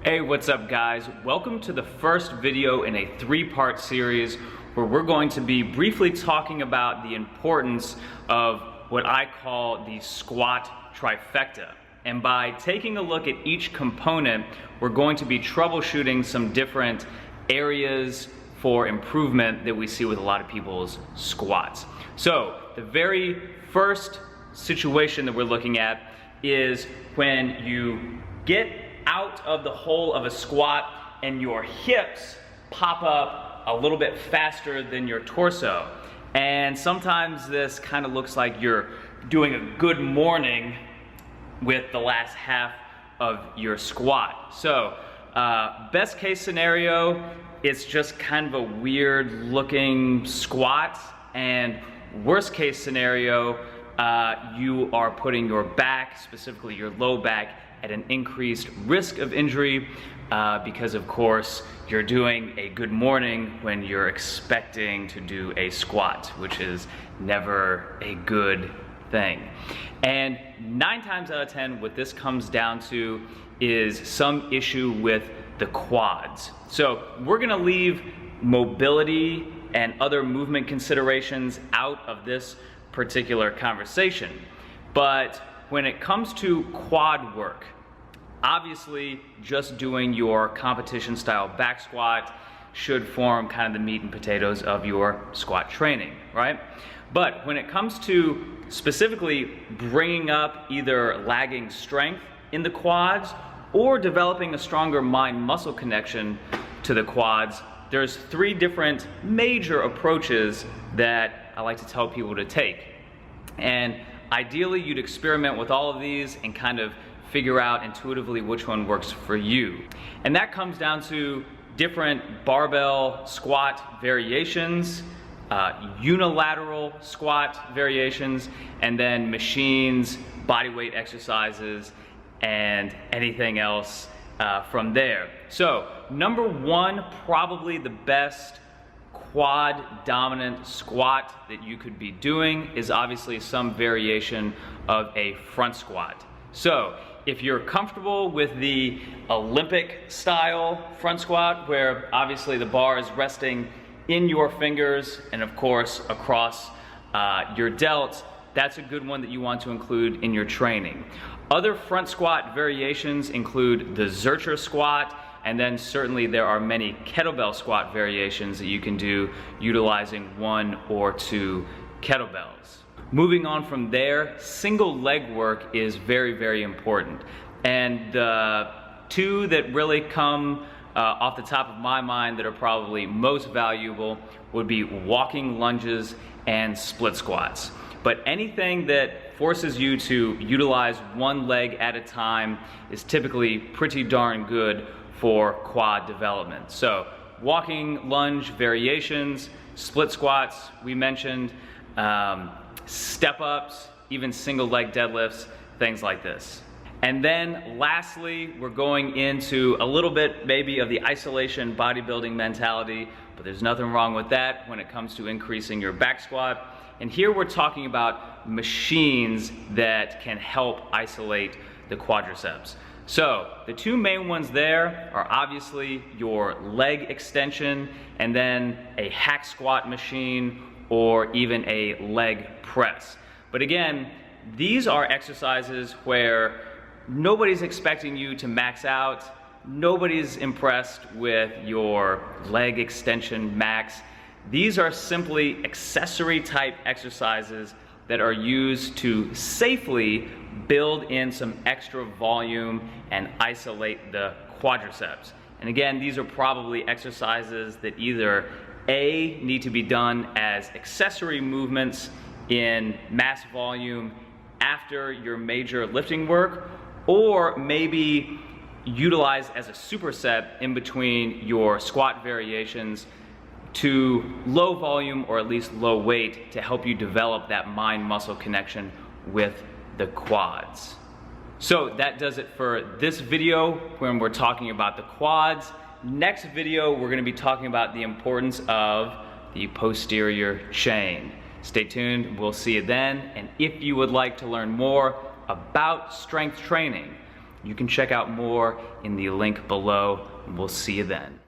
Hey, what's up guys? Welcome to the first video in a three-part series where we're going to be briefly talking about the importance of what I call the squat trifecta. And by taking a look at each component, we're going to be troubleshooting some different areas for improvement that we see with a lot of people's squats. So the very first situation that we're looking at is when you get out of the hole of a squat and your hips pop up a little bit faster than your torso. And sometimes this kind of looks like you're doing a good morning with the last half of your squat. So best case scenario, it's just kind of a weird looking squat, and worst case scenario, you are putting your back, specifically your low back, at an increased risk of injury because of course you're doing a good morning when you're expecting to do a squat, which is never a good thing. And 9 times out of 10 what this comes down to is some issue with the quads. So we're gonna leave mobility and other movement considerations out of this particular conversation. But when it comes to quad work, obviously just doing your competition style back squat should form kind of the meat and potatoes of your squat training, right? But when it comes to specifically bringing up either lagging strength in the quads or developing a stronger mind-muscle connection to the quads, there's 3 different major approaches that I like to tell people to take. And ideally, you'd experiment with all of these and kind of figure out intuitively which one works for you. And that comes down to different barbell squat variations, unilateral squat variations, and then machines, body weight exercises, and anything else from there. So, number 1, probably the best quad dominant squat that you could be doing is obviously some variation of a front squat. So if you're comfortable with the Olympic style front squat, where obviously the bar is resting in your fingers and of course across your delts, that's a good one that you want to include in your training. Other front squat variations include the Zercher squat, and then certainly there are many kettlebell squat variations that you can do utilizing 1 or 2 kettlebells. Moving on from there, single leg work is very, very important. And the 2 that really come off the top of my mind that are probably most valuable would be walking lunges and split squats. But anything that forces you to utilize 1 leg at a time is typically pretty darn good for quad development. So walking lunge variations, split squats we mentioned, step ups, even single leg deadlifts, things like this. And then lastly, we're going into a little bit maybe of the isolation bodybuilding mentality, but there's nothing wrong with that when it comes to increasing your back squat. And here we're talking about machines that can help isolate the quadriceps. So the 2 main ones there are obviously your leg extension and then a hack squat machine or even a leg press. But again, these are exercises where nobody's expecting you to max out, nobody's impressed with your leg extension max. These are simply accessory type exercises that are used to safely build in some extra volume and isolate the quadriceps. And again, these are probably exercises that either A, need to be done as accessory movements in mass volume after your major lifting work, or maybe utilized as a superset in between your squat variations to low volume or at least low weight to help you develop that mind-muscle connection with the quads. So that does it for this video when we're talking about the quads. Next video, we're gonna be talking about the importance of the posterior chain. Stay tuned, we'll see you then. And if you would like to learn more about strength training, You can check out more in the link below, and we'll see you then.